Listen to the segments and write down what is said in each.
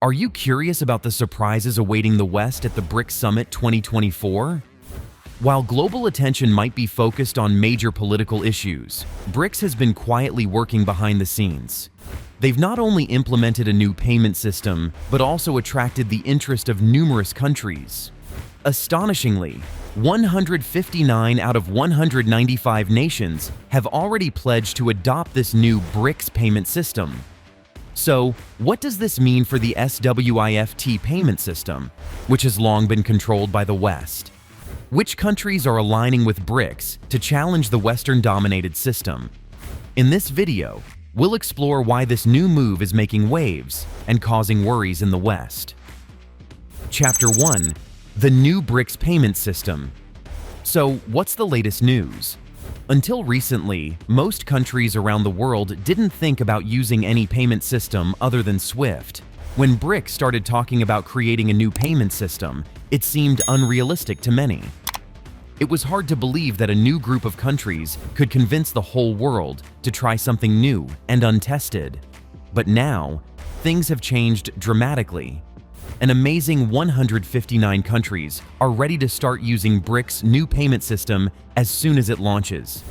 Are you curious about the surprises awaiting the West at the BRICS Summit 2024? While global attention might be focused on major political issues, BRICS has been quietly working behind the scenes. They've not only implemented a new payment system, but also attracted the interest of numerous countries. Astonishingly, 159 out of 195 nations have already pledged to adopt this new BRICS payment system. So, what does this mean for the SWIFT payment system, which has long been controlled by the West? Which countries are aligning with BRICS to challenge the Western-dominated system? In this video, we'll explore why this new move is making waves and causing worries in the West. Chapter 1. The new BRICS payment system. So, what's the latest news? Until recently, most countries around the world didn't think about using any payment system other than SWIFT. When BRICS started talking about creating a new payment system, it seemed unrealistic to many. It was hard to believe that a new group of countries could convince the whole world to try something new and untested. But now, things have changed dramatically. An amazing 159 countries are ready to start using BRICS' new payment system as soon as it launches.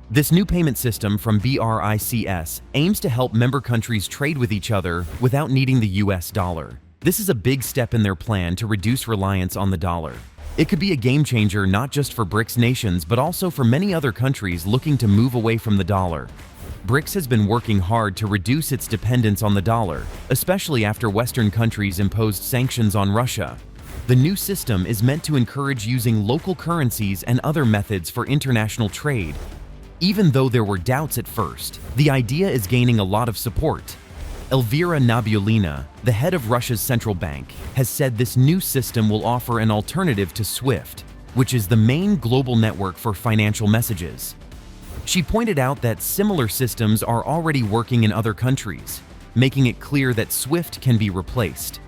This new payment system from BRICS aims to help member countries trade with each other without needing the US dollar. This is a big step in their plan to reduce reliance on the dollar. It could be a game changer not just for BRICS nations but also for many other countries looking to move away from the dollar. BRICS has been working hard to reduce its dependence on the dollar, especially after Western countries imposed sanctions on Russia. The new system is meant to encourage using local currencies and other methods for international trade. Even though there were doubts at first, the idea is gaining a lot of support. Elvira Nabiullina, the head of Russia's central bank, has said this new system will offer an alternative to SWIFT, which is the main global network for financial messages. She pointed out that similar systems are already working in other countries, making it clear that SWIFT can be replaced.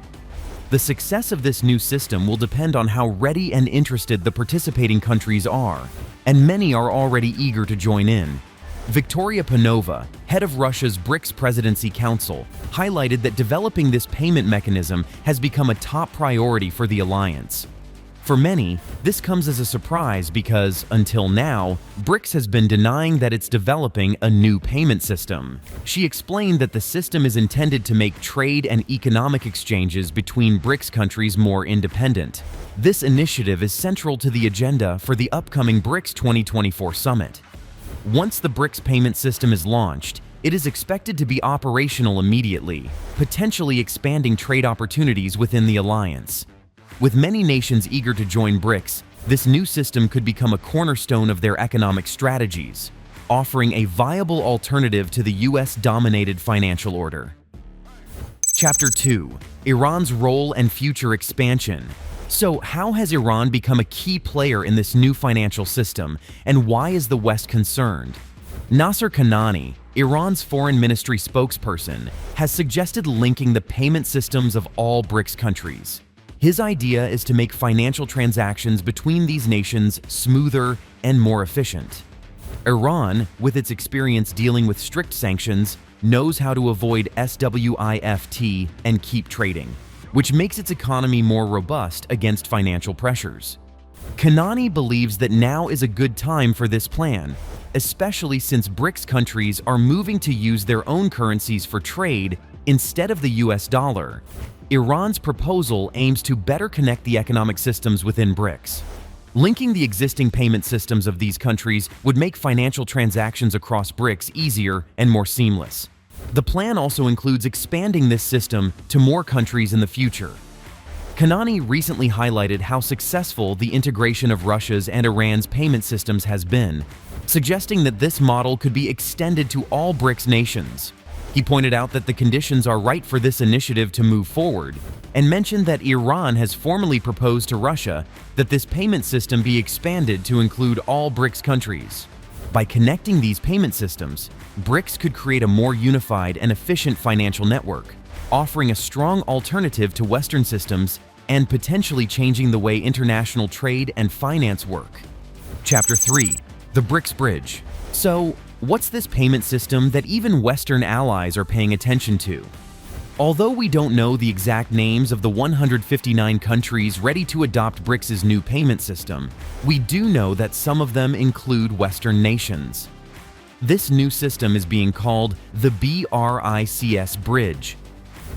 The success of this new system will depend on how ready and interested the participating countries are, and many are already eager to join in. Victoria Panova, head of Russia's BRICS Presidency Council, highlighted that developing this payment mechanism has become a top priority for the alliance. For many, this comes as a surprise because, until now, BRICS has been denying that it's developing a new payment system. She explained that the system is intended to make trade and economic exchanges between BRICS countries more independent. This initiative is central to the agenda for the upcoming BRICS 2024 summit. Once the BRICS payment system is launched, it is expected to be operational immediately, potentially expanding trade opportunities within the alliance. With many nations eager to join BRICS, this new system could become a cornerstone of their economic strategies, offering a viable alternative to the US-dominated financial order. Chapter 2. Iran's role and future expansion. So, how has Iran become a key player in this new financial system, and why is the West concerned? Nasser Kanani, Iran's foreign ministry spokesperson, has suggested linking the payment systems of all BRICS countries. His idea is to make financial transactions between these nations smoother and more efficient. Iran, with its experience dealing with strict sanctions, knows how to avoid SWIFT and keep trading, which makes its economy more robust against financial pressures. Kanani believes that now is a good time for this plan, especially since BRICS countries are moving to use their own currencies for trade instead of the US dollar. Iran's proposal aims to better connect the economic systems within BRICS. Linking the existing payment systems of these countries would make financial transactions across BRICS easier and more seamless. The plan also includes expanding this system to more countries in the future. Kanani recently highlighted how successful the integration of Russia's and Iran's payment systems has been, suggesting that this model could be extended to all BRICS nations. He pointed out that the conditions are right for this initiative to move forward, and mentioned that Iran has formally proposed to Russia that this payment system be expanded to include all BRICS countries. By connecting these payment systems, BRICS could create a more unified and efficient financial network, offering a strong alternative to Western systems and potentially changing the way international trade and finance work. Chapter 3. The BRICS Bridge. So, what's this payment system that even Western allies are paying attention to? Although we don't know the exact names of the 159 countries ready to adopt BRICS' new payment system, we do know that some of them include Western nations. This new system is being called the BRICS bridge.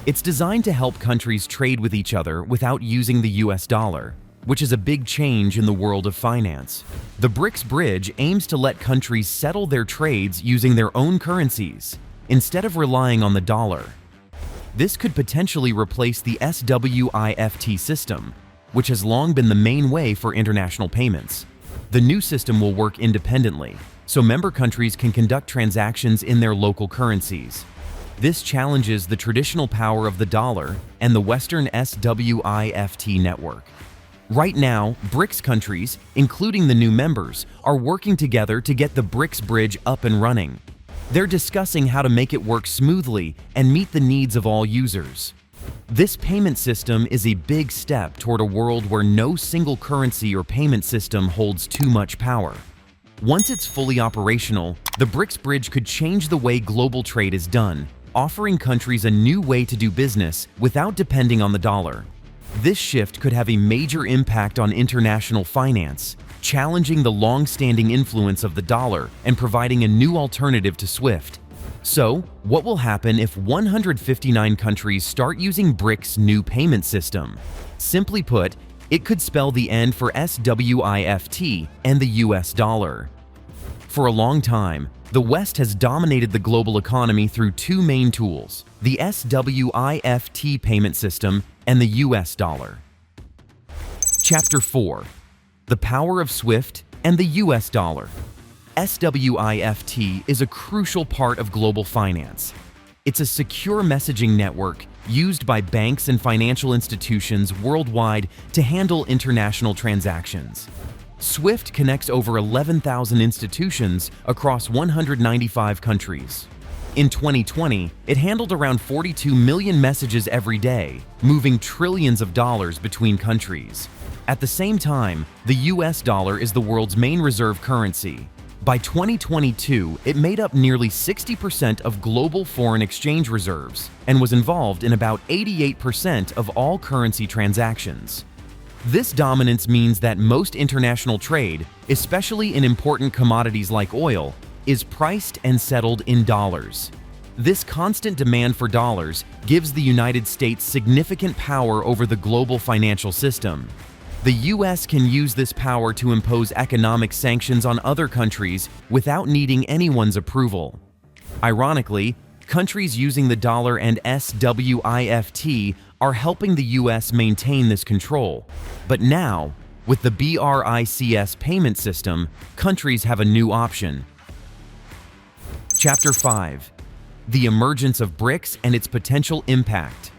It's designed to help countries trade with each other without using the US dollar, which is a big change in the world of finance. The BRICS bridge aims to let countries settle their trades using their own currencies, instead of relying on the dollar. This could potentially replace the SWIFT system, which has long been the main way for international payments. The new system will work independently, so member countries can conduct transactions in their local currencies. This challenges the traditional power of the dollar and the Western SWIFT network. Right now, BRICS countries, including the new members, are working together to get the BRICS bridge up and running. They're discussing how to make it work smoothly and meet the needs of all users. This payment system is a big step toward a world where no single currency or payment system holds too much power. Once it's fully operational, the BRICS bridge could change the way global trade is done, offering countries a new way to do business without depending on the dollar. This shift could have a major impact on international finance, challenging the long-standing influence of the dollar and providing a new alternative to SWIFT. So, what will happen if 159 countries start using BRICS' new payment system? Simply put, it could spell the end for SWIFT and the US dollar. For a long time, the West has dominated the global economy through two main tools, the SWIFT payment system and the US dollar. Chapter 4. The Power of SWIFT and the US dollar. SWIFT is a crucial part of global finance. It's a secure messaging network used by banks and financial institutions worldwide to handle international transactions. SWIFT connects over 11,000 institutions across 195 countries. In 2020, it handled around 42 million messages every day, moving trillions of dollars between countries. At the same time, the US dollar is the world's main reserve currency. By 2022, it made up nearly 60% of global foreign exchange reserves and was involved in about 88% of all currency transactions. This dominance means that most international trade, especially in important commodities like oil, is priced and settled in dollars. This constant demand for dollars gives the United States significant power over the global financial system. The US can use this power to impose economic sanctions on other countries without needing anyone's approval. Ironically, countries using the dollar and SWIFT are helping the US maintain this control. But now, with the BRICS payment system, countries have a new option. Chapter 5. The Emergence of BRICS and its Potential Impact.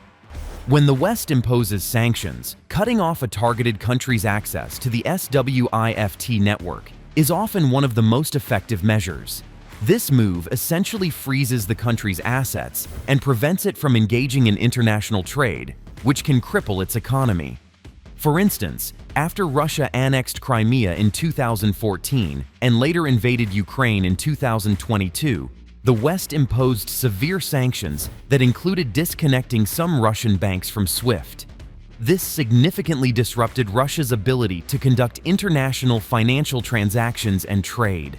When the West imposes sanctions, cutting off a targeted country's access to the SWIFT network is often one of the most effective measures. This move essentially freezes the country's assets and prevents it from engaging in international trade, which can cripple its economy. For instance, after Russia annexed Crimea in 2014 and later invaded Ukraine in 2022, the West imposed severe sanctions that included disconnecting some Russian banks from SWIFT. This significantly disrupted Russia's ability to conduct international financial transactions and trade.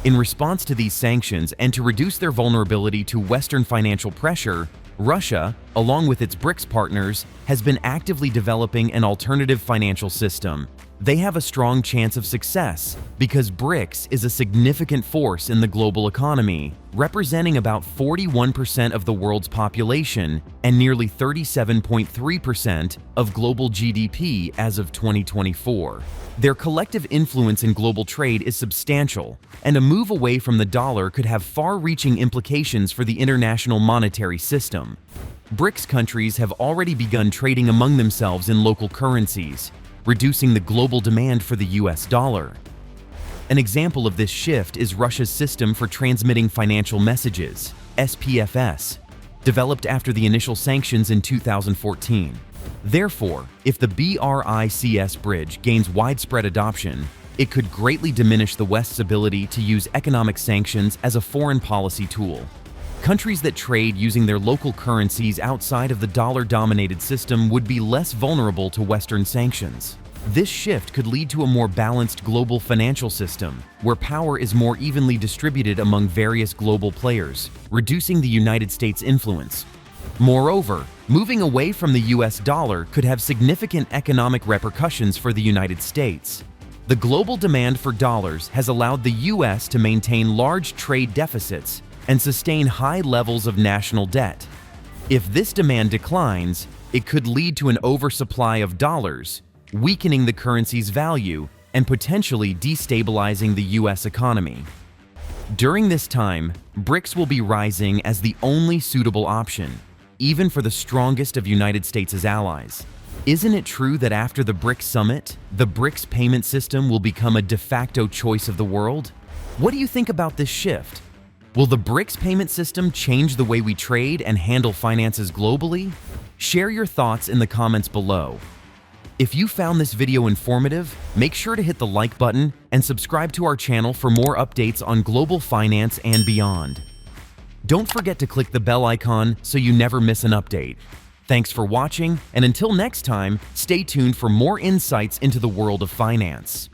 In response to these sanctions and to reduce their vulnerability to Western financial pressure, Russia, along with its BRICS partners, has been actively developing an alternative financial system. They have a strong chance of success because BRICS is a significant force in the global economy, representing about 41% of the world's population and nearly 37.3% of global GDP as of 2024. Their collective influence in global trade is substantial, and a move away from the dollar could have far-reaching implications for the international monetary system. BRICS countries have already begun trading among themselves in local currencies, reducing the global demand for the US dollar. An example of this shift is Russia's system for transmitting financial messages, SPFS, developed after the initial sanctions in 2014. Therefore, if the BRICS bridge gains widespread adoption, it could greatly diminish the West's ability to use economic sanctions as a foreign policy tool. Countries that trade using their local currencies outside of the dollar-dominated system would be less vulnerable to Western sanctions. This shift could lead to a more balanced global financial system, where power is more evenly distributed among various global players, reducing the United States' influence. Moreover, moving away from the US dollar could have significant economic repercussions for the United States. The global demand for dollars has allowed the US to maintain large trade deficits and sustain high levels of national debt. If this demand declines, it could lead to an oversupply of dollars, weakening the currency's value and potentially destabilizing the US economy. During this time, BRICS will be rising as the only suitable option, even for the strongest of United States' allies. Isn't it true that after the BRICS summit, the BRICS payment system will become a de facto choice of the world? What do you think about this shift? Will the BRICS payment system change the way we trade and handle finances globally? Share your thoughts in the comments below. If you found this video informative, make sure to hit the like button and subscribe to our channel for more updates on global finance and beyond. Don't forget to click the bell icon so you never miss an update. Thanks for watching, and until next time, stay tuned for more insights into the world of finance.